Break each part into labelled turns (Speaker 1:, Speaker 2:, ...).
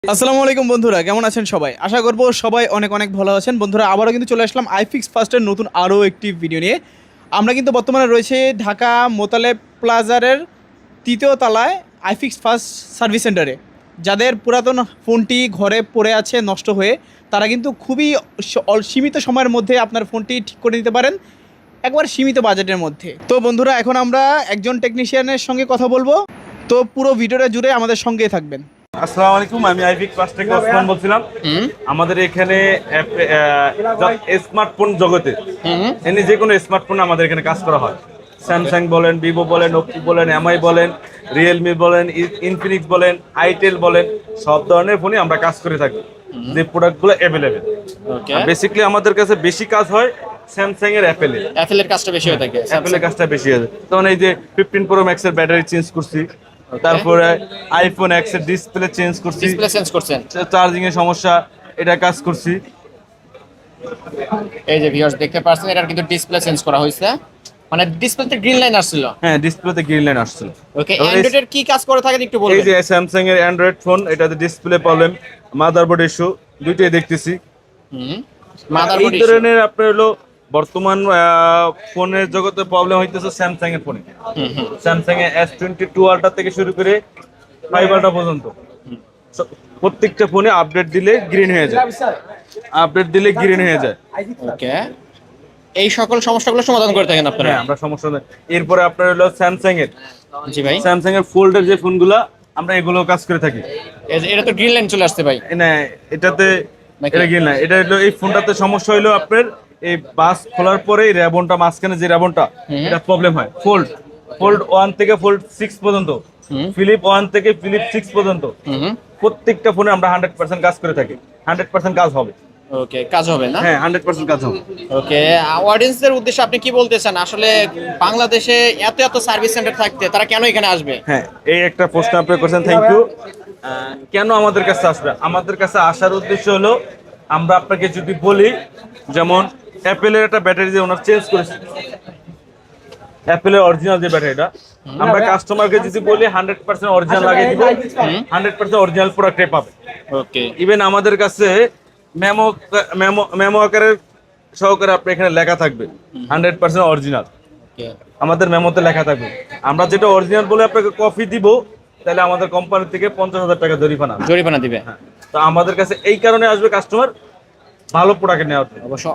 Speaker 1: আসসালামু আলাইকুম বন্ধুরা, কেমন আছেন সবাই? আশা করবো সবাই অনেক অনেক ভালো আছেন। বন্ধুরা, আবারও কিন্তু চলে আসলাম আইফিক্স ফার্স্টের নতুন আরও একটি ভিডিও নিয়ে। আমরা কিন্তু বর্তমানে রয়েছে ঢাকা মোতালেব প্লাজারের তৃতীয় তলায় আইফিক্স ফার্স্ট সার্ভিস সেন্টারে। যাদের পুরাতন ফোনটি ঘরে পড়ে আছে নষ্ট হয়ে, তারা কিন্তু খুবই সীমিত সময়ের মধ্যে আপনার ফোনটি ঠিক করে নিতে পারেন, একবার সীমিত বাজেটের মধ্যে। তো বন্ধুরা, এখন আমরা একজন টেকনিশিয়ানের সঙ্গে কথা বলবো। তো পুরো ভিডিওটা জুড়ে আমাদের সঙ্গেই থাকবেন।
Speaker 2: আসসালামু আলাইকুম, আমি আইফিক্স ফার্স্ট থেকে ওসমান বলছিলাম। আমাদের এখানে স্মার্টফোন জগতে এমনি যে কোনো স্মার্টফোন আমাদের এখানে কাজ করা হয়। স্যামসাং বলেন, ভিভো বলেন, ওপো বলেন, এমআই বলেন, রিয়েলমি বলেন, ইনফিনিক্স বলেন, আইটেল বলেন, সব ধরনের ফোনই আমরা কাজ করে থাকি, যে প্রোডাক্টগুলো অ্যাভেলেবেল। বেসিক্যালি আমাদের কাছে বেশি কাজ হয় স্যামসাং এর অ্যাপেলের কাজটা বেশি হয়ে থাকে। অ্যাপেলের কাজটা বেশি হয়। তখন এই যে 15 প্রো ম্যাক্স এর ব্যাটারি চেঞ্জ করছি, তারপরে আইফোন এক্স এর ডিসপ্লে চেঞ্জ করছি, চার্জিং এর সমস্যা, এটা কাজ করছি।
Speaker 3: এই যে ভিউয়ার্স দেখতে পাচ্ছেন, এটার কিন্তু ডিসপ্লে চেঞ্জ করা হয়েছে, মানে ডিসপ্লেতে গ্রিন লাইন আসছিল।
Speaker 2: হ্যাঁ, ডিসপ্লেতে গ্রিন লাইন আসছিল।
Speaker 3: ওকে, অ্যান্ড্রয়েড এর কি কাজ করে থাকেন একটু বলবেন?
Speaker 2: এই যে স্যামসাং এর অ্যান্ড্রয়েড ফোন, এটাতে ডিসপ্লে প্রবলেম, মাদারবোর্ড ইস্যু, দুইটাই দেখতেছি।
Speaker 3: মাদারবোর্ড
Speaker 2: এই ধরনের আপনার হলো বর্তমান ফোনের জগতে প্রবলেম হইতেছে স্যামসাং এর ফোনে। স্যামসাং এর S22 আলট্রা থেকে শুরু করে 5 আলট্রা পর্যন্ত প্রত্যেকটা ফোনে আপডেট দিলে গ্রিন হয়ে যায়,
Speaker 3: ওকে, এই সকল সমস্যাগুলো সমাধান করে থাকেন আপনারা?
Speaker 2: হ্যাঁ, আমরা সমস্যা নেই। এরপরে আপনার হলো স্যামসাং এর,
Speaker 3: জি ভাই,
Speaker 2: স্যামসাং এর ফোল্ডের যে ফোনগুলা আমরা এগুলো কাজ করে থাকি।
Speaker 3: এটা তো গ্রিন লাইন চলে আসছে ভাই।
Speaker 2: না, এটাতে এটা গ্রিন লাইন, এটা হলো এই ফোনটাতে সমস্যা হলো আপনার এই বাস খোলার পরে র্যাবনটা, মাঝখানে যে র্যাবনটা, এটা প্রবলেম হয়। ফোল্ড 1 থেকে ফোল্ড 6 পর্যন্ত, ফিলিপ 1 থেকে ফিলিপ 6 পর্যন্ত প্রত্যেকটা ফোনে আমরা 100% কাজ করে থাকি। 100% কাজ হবে।
Speaker 3: ওকে, কাজ হবে না?
Speaker 2: হ্যাঁ, 100% কাজ হবে।
Speaker 3: ওকে, অডিয়েন্সদের উদ্দেশ্যে আপনি কি বলতে চান? আসলে বাংলাদেশে এত এত সার্ভিস সেন্টার থাকতে তারা কেন এখানে আসবে?
Speaker 2: হ্যাঁ, এই একটা প্রশ্ন আপনি করেছেন, থ্যাংক ইউ। কেন আমাদের কাছে আসবে? আমাদের কাছে আসার উদ্দেশ্য হলো, আমরা আপনাকে যদি বলি, যেমন অ্যাপেলের একটা ব্যাটারি যে ওনার চেঞ্জ করেছে, অ্যাপেলের অরিজিনাল যে ব্যাটারিটা, আমরা কাস্টমারকে যদি বলি 100% অরিজিনাল লাগিয়ে দিব, 100% অরিজিনাল প্রোডাক্টে পাবে।
Speaker 3: ওকে,
Speaker 2: ইভেন আমাদের কাছে মেমো আকারের সহকারে আপনি এখানে লেখা থাকবে 100% অরিজিনাল। আমাদের মেমোতে লেখা থাকবে। আমরা যেটা অরিজিনাল বলে আপনাকে কপি দিব, তাহলে আমাদের কোম্পানি থেকে 50,000 টাকা জরিমানা
Speaker 3: দিবে।
Speaker 2: তো আমাদের কাছে এই কারণে আসবে কাস্টমার ভালো প্রোডাক্ট নেওয়ার জন্য,
Speaker 3: অবশ্য,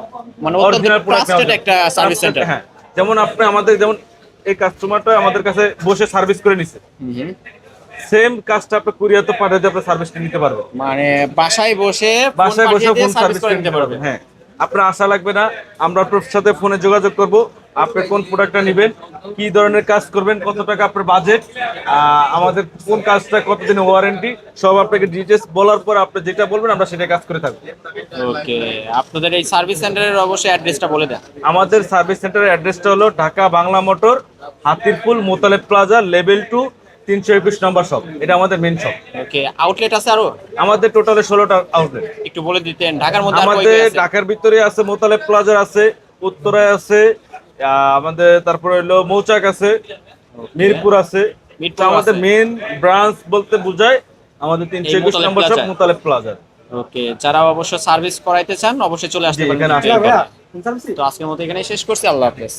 Speaker 3: মানে
Speaker 2: অরিজিনাল প্রোডাক্ট
Speaker 3: একটা সার্ভিস সেন্টার।
Speaker 2: হ্যাঁ, যেমন আপনি আমাদের, যেমন এই কাস্টমারটা আমাদের কাছে বসে সার্ভিস করে নিছে, সেম কাজটা আপনি কুরিয়ার তো পাঠাতে আপনি সার্ভিসটা নিতে পারবেন,
Speaker 3: মানে বাসায় বসে
Speaker 2: ফোন সার্ভিস করে নিতে পারবেন। হ্যাঁ, আপনার আশা লাগবে না, আমরা আপনার সাথে ফোনে যোগাযোগ করব, আপনি কোন প্রোডাক্টটা নেবেন, কি ধরনের কাজ করবেন, কত টাকা আপনার বাজেট, আমাদের কোন কাজটা কতদিন ওয়ারেন্টি, সব আপনাকে ডিটেইলস বলার পর আপনি যেটা বলবেন আমরা সেটা কাজ করে থাকবো।
Speaker 3: ওকে, আপনাদের এই সার্ভিস সেন্টারের অবশ্যই অ্যাড্রেসটা বলে দেন।
Speaker 2: আমাদের সার্ভিস সেন্টারের অ্যাড্রেসটা হলো Dhaka Bangla Motor, Hatirpool, Motaleb Plaza, level 2, 321 number shop. এটা আমাদের মেইন শপ।
Speaker 3: ওকে, আউটলেট আছে আরো?
Speaker 2: আমাদের টোটালে 16টা আউটলেট।
Speaker 3: একটু বলে দিতেন ঢাকার মধ্যে?
Speaker 2: আমাদের ঢাকার ভিতরে আছে মোতালেব প্লাজা আছে, উত্তরায় আছে, আমাদের তারপরে হলো মৌচাক আছে, মিরপুর আছে। আমাদের মেইন ব্রাঞ্চ বলতে বোঝায় আমাদের 321 নম্বর শপ মোতালেব প্লাজা।
Speaker 3: ওকে, যারা অবশ্য সার্ভিস করাইতে চান অবশ্যই চলে আসতে পারেন। তো আজকের মতো এখানেই শেষ করছি। আল্লাহ হাফেজ।